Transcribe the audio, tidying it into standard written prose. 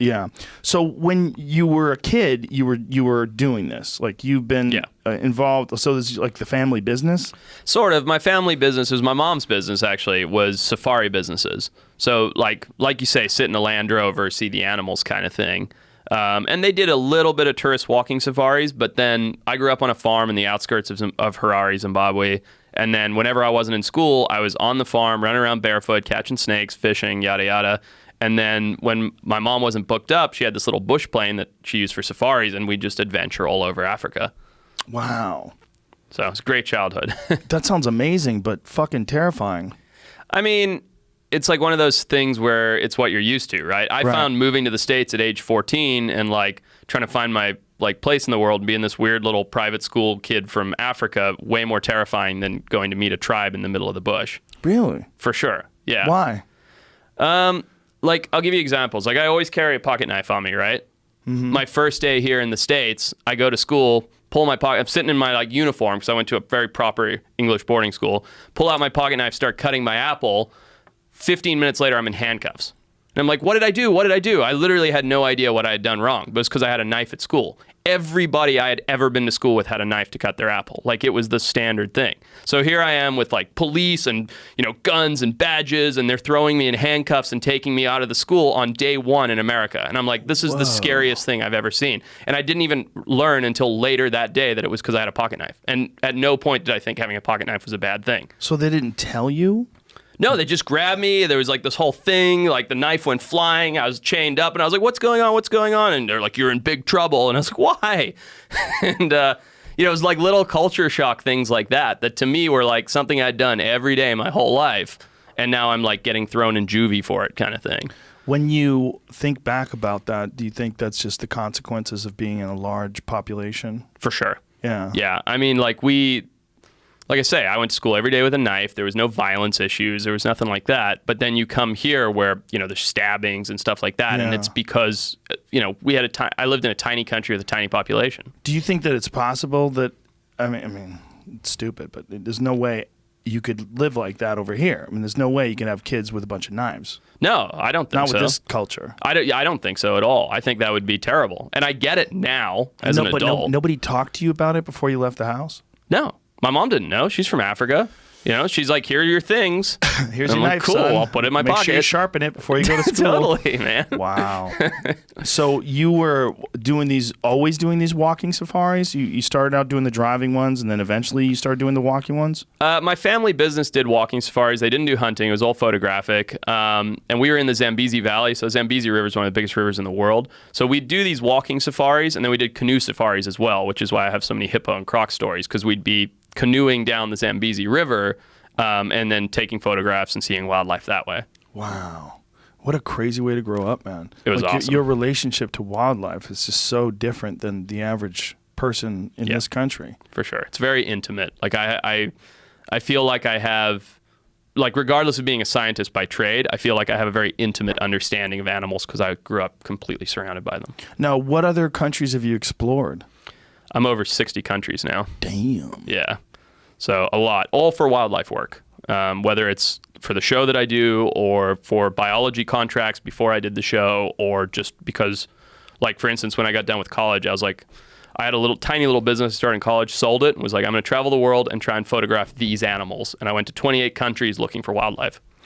Yeah. So when you were a kid, you were doing this. Like you've been involved. So this is like the family business? Sort of. My family business was my mom's business, actually, was safari businesses. So like you say, sit in a Land Rover, see the animals kind of thing. And they did a little bit of tourist walking safaris, but then I grew up on a farm in the outskirts of Harare, Zimbabwe. And then whenever I wasn't in school, I was on the farm, running around barefoot, catching snakes, fishing, yada, yada. And then when my mom wasn't booked up, she had this little bush plane that she used for safaris, and we'd just adventure all over Africa. Wow. So it's a great childhood. That sounds amazing, but fucking terrifying. I mean, it's like one of those things where it's what you're used to, right? I found moving to the States at age 14 and like trying to find my like place in the world and being this weird little private school kid from Africa way more terrifying than going to meet a tribe in the middle of the bush. Really? For sure. Yeah. Why? Like, I'll give you examples. Like, I always carry a pocket knife on me, right? Mm-hmm. My first day here in the States, I go to school, pull my pocket. I'm sitting in my like uniform because I went to a very proper English boarding school. Pull out my pocket knife, start cutting my apple. 15 minutes later, I'm in handcuffs. And I'm like, what did I do? What did I do? I literally had no idea what I had done wrong, but it's because I had a knife at school. Everybody I had ever been to school with had a knife to cut their apple. Like, it was the standard thing. So here I am with like police and, you know, guns and badges, and they're throwing me in handcuffs and taking me out of the school on day one in America. And I'm like, this is the scariest thing I've ever seen. And I didn't even learn until later that day that it was because I had a pocket knife. And at no point did I think having a pocket knife was a bad thing. So they didn't tell you? No, they just grabbed me. There was like this whole thing, like the knife went flying. I was chained up and I was like, what's going on? What's going on? And they're like, you're in big trouble. And I was like, why? And, you know, it was like little culture shock things like that to me were like something I'd done every day my whole life. And now I'm like getting thrown in juvie for it kind of thing. When you think back about that, do you think that's just the consequences of being in a large population? For sure. Yeah. Yeah. I mean, like I say, I went to school every day with a knife. There was no violence issues. There was nothing like that. But then you come here where, you know, there's stabbings and stuff like that. Yeah. And it's because, you know, I lived in a tiny country with a tiny population. Do you think that it's possible that, I mean, it's stupid, but there's no way you could live like that over here. I mean, there's no way you can have kids with a bunch of knives. No, I don't think so. Not with this culture. I don't think so at all. I think that would be terrible. And I get it now as an adult. Nobody talked to you about it before you left the house? No. My mom didn't know. She's from Africa. You know, she's like, here are your things. Here's your knife, cool, son. I'll put it in my pocket. Make sure you sharpen it before you go to school. Totally, man. Wow. So you were always doing these walking safaris? You started out doing the driving ones, and then eventually you started doing the walking ones? My family business did walking safaris. They didn't do hunting. It was all photographic. And we were in the Zambezi Valley. So Zambezi River is one of the biggest rivers in the world. So we'd do these walking safaris, and then we did canoe safaris as well, which is why I have so many hippo and croc stories, because we'd be canoeing down the Zambezi River and then taking photographs and seeing wildlife that way. Wow. What a crazy way to grow up, man. It was awesome. Your relationship to wildlife is just so different than the average person in this country. For sure. It's very intimate. Like I feel like I have, like, regardless of being a scientist by trade, I feel like I have a very intimate understanding of animals because I grew up completely surrounded by them. Now, what other countries have you explored? I'm over 60 countries now. Damn. Yeah. So a lot, all for wildlife work, whether it's for the show that I do or for biology contracts before I did the show, or just because, like, for instance, when I got done with college, I was like, I had a tiny little business started in college, sold it, and was like, I'm going to travel the world and try and photograph these animals. And I went to 28 countries looking for wildlife.